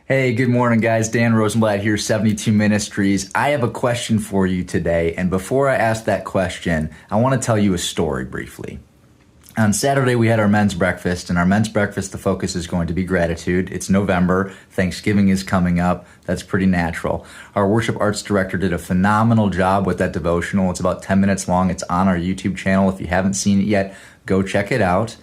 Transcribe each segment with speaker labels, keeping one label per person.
Speaker 1: Hey, good morning, guys. Dan Rosenblatt here, 72 Ministries. I have a question for you today, and before I ask that question, I want to tell you a story briefly. On Saturday, we had our men's breakfast, and our men's breakfast, the focus is going to be gratitude. It's November. Thanksgiving is coming up. That's pretty natural. Our worship arts director did a phenomenal job with that devotional. It's about 10 minutes long. It's on our YouTube channel. If you haven't seen it yet, go check it out.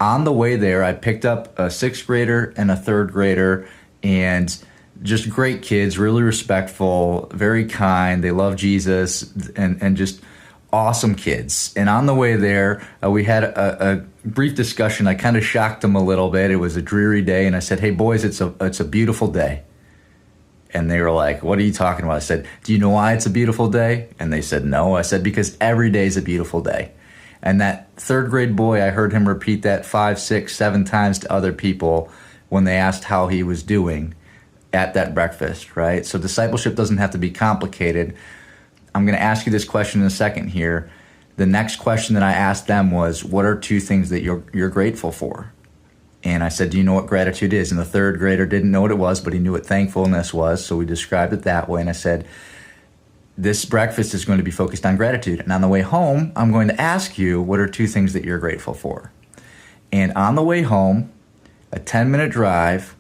Speaker 1: On the way there, I picked up a sixth grader and a third grader, and just great kids, really respectful, very kind. They love Jesus, and just awesome kids. And on the way there, we had a brief discussion. I kind of shocked them a little bit. It was a dreary day, and I said, "Hey, boys, it's a beautiful day." And they were like, "What are you talking about?" I said, "Do you know why it's a beautiful day?" And they said, "No." I said, "Because every day is a beautiful day." And that third grade boy, I heard him repeat that 5, 6, 7 times to other people when they asked how he was doing at that breakfast, right? So discipleship doesn't have to be complicated. I'm going to ask you this question in a second here. The next question that I asked them was, what are 2 things that you're grateful for? And I said, do you know what gratitude is? And the third grader didn't know what it was, but he knew what thankfulness was, so we described it that way. And I said, this breakfast is going to be focused on gratitude. And on the way home, I'm going to ask you, what are 2 things that you're grateful for? And on the way home, a 10-minute drive,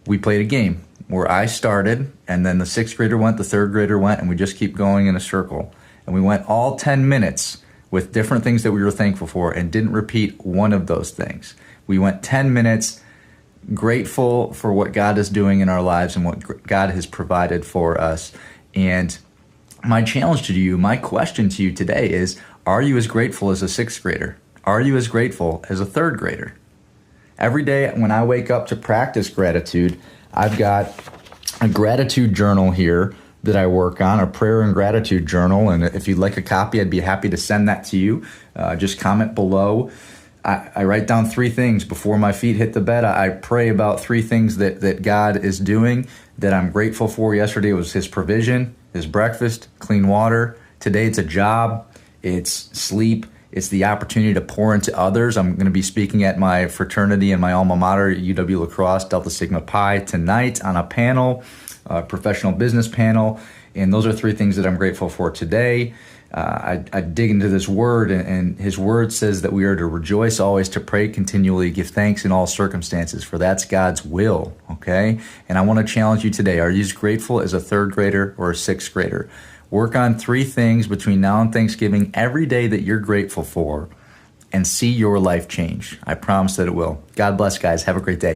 Speaker 1: we played a game where I started, and then the 6th grader went, the 3rd grader went, and we just keep going in a circle. And we went all 10 minutes with different things that we were thankful for and didn't repeat one of those things. We went 10 minutes grateful for what God is doing in our lives and what God has provided for us. And my challenge to you, my question to you today is, are you as grateful as a 6th grader? Are you as grateful as a 3rd grader? Every day when I wake up to practice gratitude, I've got a gratitude journal here that I work on, a prayer and gratitude journal. And if you'd like a copy, I'd be happy to send that to you. Just comment below. I write down 3 things before my feet hit the bed. I pray about 3 things that God is doing that I'm grateful for. Yesterday was His provision, His breakfast, clean water. Today it's a job, it's sleep, it's the opportunity to pour into others. I'm going to be speaking at my fraternity and my alma mater, UW La Crosse, Delta Sigma Pi, tonight on a panel, a professional business panel. And those are 3 things that I'm grateful for today. I dig into this word, and His word says that we are to rejoice always, to pray continually, give thanks in all circumstances, for that's God's will, okay? And I want to challenge you today. Are you as grateful as a 3rd grader or a 6th grader? Work on 3 things between now and Thanksgiving every day that you're grateful for, and see your life change. I promise that it will. God bless, guys. Have a great day.